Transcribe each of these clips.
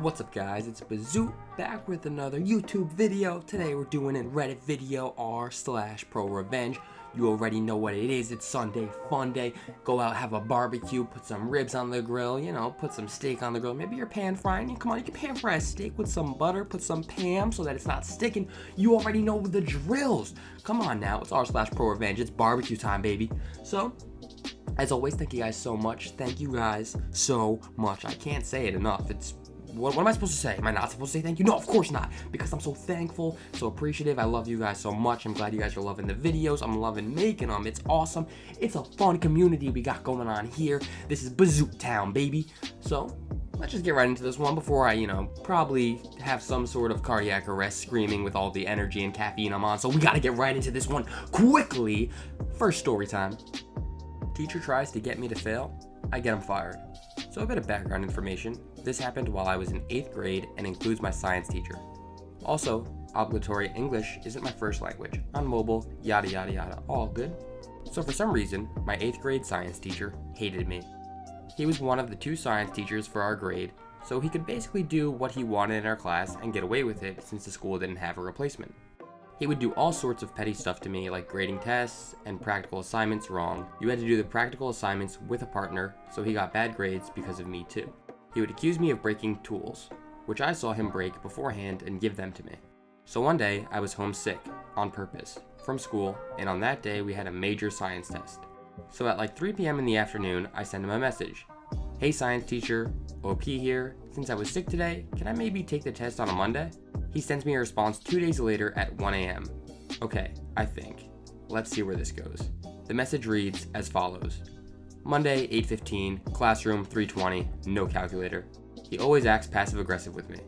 What's up guys, it's Bizute back with another YouTube video. Today we're doing a Reddit video r/ProRevenge. You already know what it is. It's Sunday, fun day. Go out, have a barbecue, put some ribs on the grill, put some steak on the grill. Maybe you're pan frying. Come on, you can pan fry a steak with some butter, put some Pam so that it's not sticking. You already know the drills. Come on now, it's r/ProRevenge. It's barbecue time, baby. So, as always, thank you guys so much. Thank you guys so much. I can't say it enough. What am I supposed to say? Am I not supposed to say thank you? No, of course not. Because I'm so thankful, so appreciative. I love you guys so much. I'm glad you guys are loving the videos. I'm loving making them. It's awesome. It's a fun community we got going on here. This is Bizute Town, baby. So, let's just get right into this one before I, probably have some sort of cardiac arrest screaming with all the energy and caffeine I'm on. So we gotta get right into this one quickly. First story time. Teacher tries to get me to fail. I get him fired. So a bit of background information. This happened while I was in 8th grade and includes my science teacher. Also, obligatory English isn't my first language. On mobile, yada yada yada, all good. So for some reason, my 8th grade science teacher hated me. He was one of the 2 science teachers for our grade, so he could basically do what he wanted in our class and get away with it since the school didn't have a replacement. He would do all sorts of petty stuff to me, like grading tests and practical assignments wrong. You had to do the practical assignments with a partner, so he got bad grades because of me too. He would accuse me of breaking tools, which I saw him break beforehand and give them to me. So one day, I was homesick, on purpose, from school, and on that day we had a major science test. So at like 3 p.m. in the afternoon, I sent him a message. Hey science teacher, OP here. Since I was sick today, can I maybe take the test on a Monday? He sends me a response 2 days later at 1 a.m. Okay, I think. Let's see where this goes. The message reads as follows. Monday, 8:15, classroom, 3:20, no calculator. He always acts passive-aggressive with me.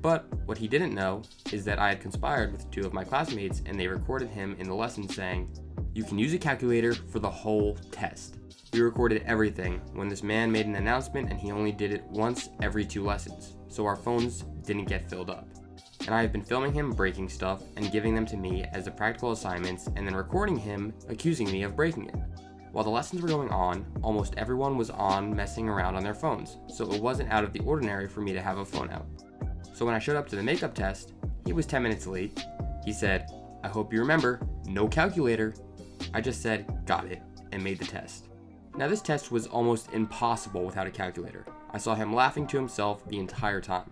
But what he didn't know is that I had conspired with 2 of my classmates and they recorded him in the lesson saying, "You can use a calculator for the whole test." We recorded everything when this man made an announcement and he only did it once every 2 lessons, so our phones didn't get filled up. And I have been filming him breaking stuff and giving them to me as the practical assignments and then recording him accusing me of breaking it. While the lessons were going on, almost everyone was on messing around on their phones, so it wasn't out of the ordinary for me to have a phone out. So when I showed up to the makeup test, he was 10 minutes late. He said, "I hope you remember, no calculator." I just said, "Got it," and made the test. Now this test was almost impossible without a calculator. I saw him laughing to himself the entire time.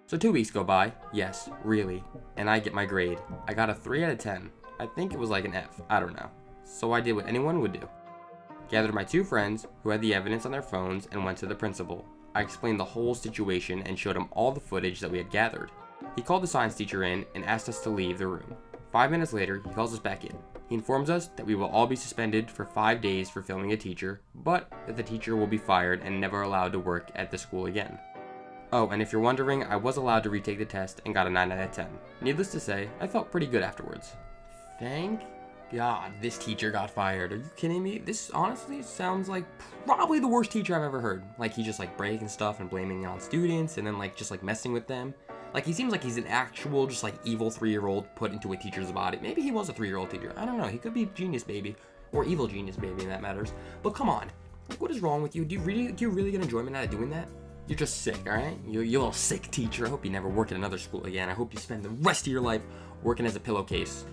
So 2 weeks go by, yes, really, and I get my grade. I got a 3 out of 10. I think it was like an F, I don't know. So I did what anyone would do. Gathered my 2 friends who had the evidence on their phones and went to the principal. I explained the whole situation and showed him all the footage that we had gathered. He called the science teacher in and asked us to leave the room. 5 minutes later, he calls us back in. He informs us that we will all be suspended for 5 days for filming a teacher, but that the teacher will be fired and never allowed to work at the school again. Oh, and if you're wondering, I was allowed to retake the test and got a 9 out of 10. Needless to say, I felt pretty good afterwards. Thank God this teacher got fired. Are you kidding me? This honestly sounds like probably the worst teacher I've ever heard. Like he's just like breaking stuff and blaming it on students and then just messing with them. Like he seems like he's an actual just evil 3-year-old put into a teacher's body. Maybe he was a 3-year-old teacher. I don't know. He could be genius baby or evil genius baby and that matters. But come on. What is wrong with you? Do you really get enjoyment out of doing that? You're just sick, alright? You're a little sick teacher. I hope you never work at another school again. I hope you spend the rest of your life working as a pillowcase.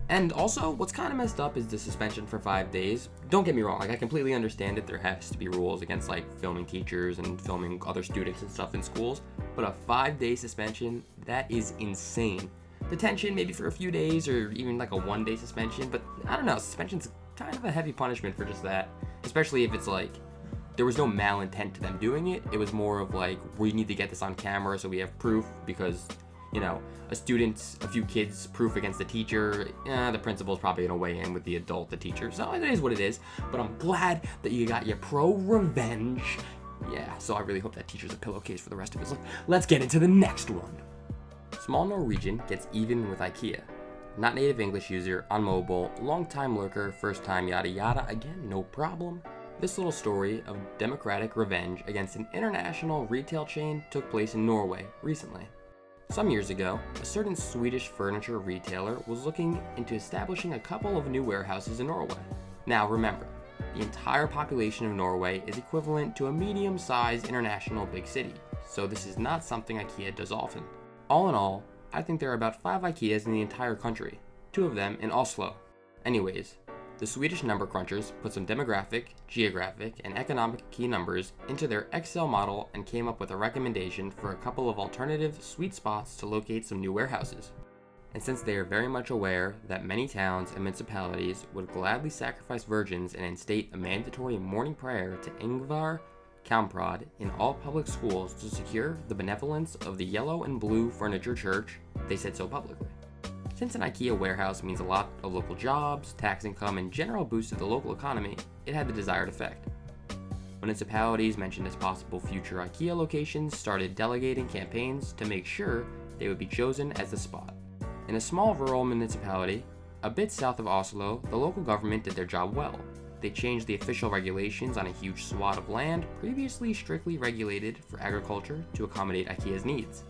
And also, what's kind of messed up is the suspension for 5 days. Don't get me wrong, I completely understand that there has to be rules against filming teachers and filming other students and stuff in schools. But a 5-day suspension, that is insane. Detention maybe for a few days or even a 1-day suspension, but I don't know, suspension's kind of a heavy punishment for just that. Especially if it's there was no malintent to them doing it. It was more of we need to get this on camera so we have proof because, a few kids' proof against the teacher, the principal's probably gonna weigh in with the adult, the teacher. So it is what it is. But I'm glad that you got your ProRevenge. Yeah, so I really hope that teacher's a pillowcase for the rest of his life. Let's get into the next one. Small Norwegian gets even with IKEA. Not native English user, on mobile, long time lurker, first time yada yada, again, no problem. This little story of democratic revenge against an international retail chain took place in Norway recently. Some years ago, a certain Swedish furniture retailer was looking into establishing a couple of new warehouses in Norway. Now remember, the entire population of Norway is equivalent to a medium-sized international big city, so this is not something IKEA does often. All in all, I think there are about 5 IKEAs in the entire country, 2 of them in Oslo. Anyways, the Swedish number crunchers put some demographic, geographic, and economic key numbers into their Excel model and came up with a recommendation for a couple of alternative sweet spots to locate some new warehouses. And since they are very much aware that many towns and municipalities would gladly sacrifice virgins and instate a mandatory morning prayer to Ingvar Kamprad in all public schools to secure the benevolence of the yellow and blue furniture church, they said so publicly. Since an IKEA warehouse means a lot of local jobs, tax income, and general boost to the local economy, it had the desired effect. Municipalities mentioned as possible future IKEA locations started delegating campaigns to make sure they would be chosen as the spot. In a small rural municipality, a bit south of Oslo, the local government did their job well. They changed the official regulations on a huge swath of land previously strictly regulated for agriculture to accommodate IKEA's needs.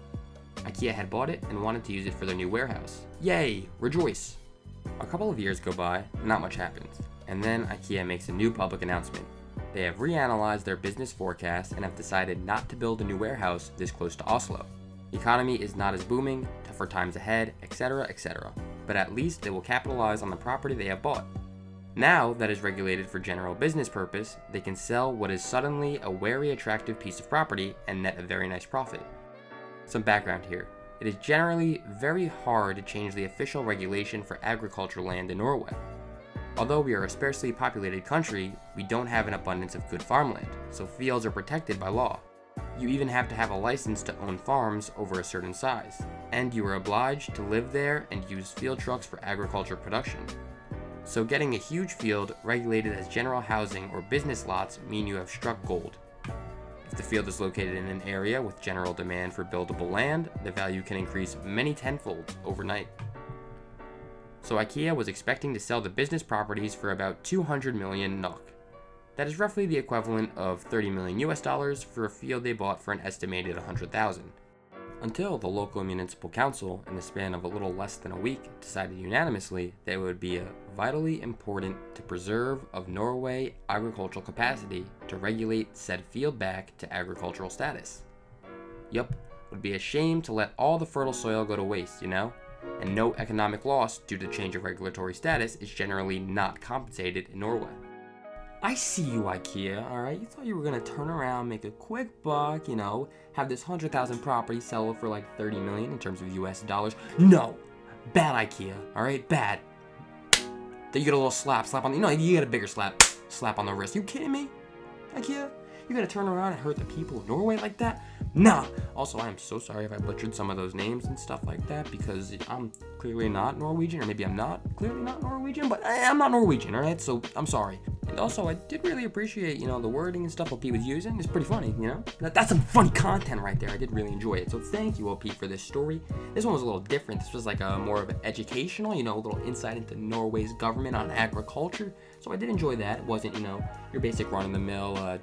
IKEA had bought it and wanted to use it for their new warehouse. Yay! Rejoice! A couple of years go by, not much happens, and then IKEA makes a new public announcement. They have reanalyzed their business forecast and have decided not to build a new warehouse this close to Oslo. The economy is not as booming, tougher times ahead, etc., etc. But at least they will capitalize on the property they have bought. Now that is regulated for general business purpose, they can sell what is suddenly a very attractive piece of property and net a very nice profit. Some background here. It is generally very hard to change the official regulation for agricultural land in Norway. Although we are a sparsely populated country, we don't have an abundance of good farmland, so fields are protected by law. You even have to have a license to own farms over a certain size, and you are obliged to live there and use field trucks for agriculture production. So getting a huge field regulated as general housing or business lots mean you have struck gold. If the field is located in an area with general demand for buildable land, the value can increase many tenfold overnight. So IKEA was expecting to sell the business properties for about 200 million NOK. That is roughly the equivalent of 30 million US dollars for a field they bought for an estimated 100,000. Until the local municipal council, in the span of a little less than a week, decided unanimously that it would be vitally important to preserve of Norway agricultural capacity to regulate said field back to agricultural status. Yup, it would be a shame to let all the fertile soil go to waste, you know? And no economic loss due to change of regulatory status is generally not compensated in Norway. I see you, IKEA, alright? You thought you were gonna turn around, make a quick buck, you know, have this 100,000 property sell it for like 30 million in terms of US dollars. No! Bad IKEA, alright? Bad. Then you get a little slap on the, you get a bigger slap on the wrist. You kidding me? IKEA? You're gonna turn around and hurt the people of Norway like that? Nah! Also, I am so sorry if I butchered some of those names and stuff like that because I'm clearly not Norwegian, or maybe I'm not clearly not Norwegian, but I'm not Norwegian, alright? So, I'm sorry. And also, I did really appreciate, the wording and stuff OP was using. It's pretty funny, That's some funny content right there. I did really enjoy it. So thank you, OP, for this story. This one was a little different. This was like a more of an educational, a little insight into Norway's government on agriculture. So I did enjoy that. It wasn't, your basic run-of-the-mill,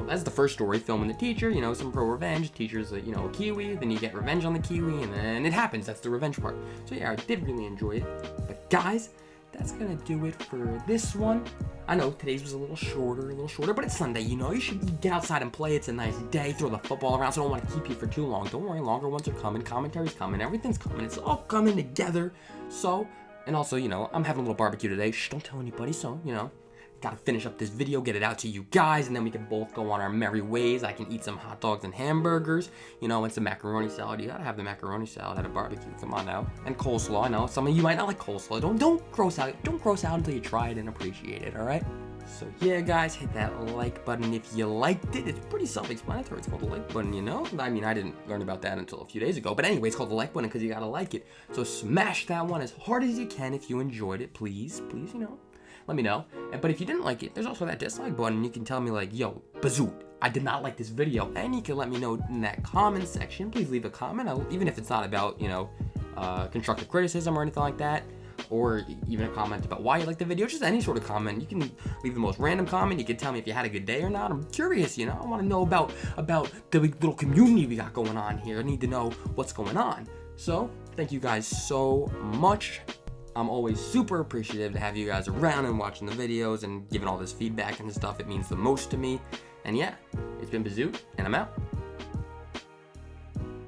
that's the first story, filming the teacher, some ProRevenge, teacher's a Kiwi, then you get revenge on the Kiwi, and then it happens, that's the revenge part. So yeah, I did really enjoy it. But guys, that's gonna do it for this one. I know today's was a little shorter, but it's Sunday, you should get outside and play. It's a nice day, throw the football around, so I don't want to keep you for too long. Don't worry, longer ones are coming, commentary's coming, everything's coming, it's all coming together. So, and also, I'm having a little barbecue today. Shh, don't tell anybody, so, gotta finish up this video, get it out to you guys, and then we can both go on our merry ways. I can eat some hot dogs and hamburgers, and some macaroni salad. You gotta have the macaroni salad at a barbecue. Come on now. And coleslaw. I know some of you might not like coleslaw. Don't gross out. Don't gross out until you try it and appreciate it. All right. So yeah, guys, hit that like button if you liked it. It's pretty self-explanatory. It's called the like button, I mean, I didn't learn about that until a few days ago. But anyway, it's called the like button because you gotta like it. So smash that one as hard as you can if you enjoyed it. Please, let me know. But if you didn't like it, there's also that dislike button. You can tell me like, yo, Bizute, I did not like this video. And you can let me know in that comment section. Please leave a comment, even if it's not about, constructive criticism or anything like that. Or even a comment about why you like the video. Just any sort of comment. You can leave the most random comment. You can tell me if you had a good day or not. I'm curious, I want to know about the little community we got going on here. I need to know what's going on. So, thank you guys so much. I'm always super appreciative to have you guys around and watching the videos and giving all this feedback and stuff. It means the most to me. And yeah, it's been Bizute, and I'm out.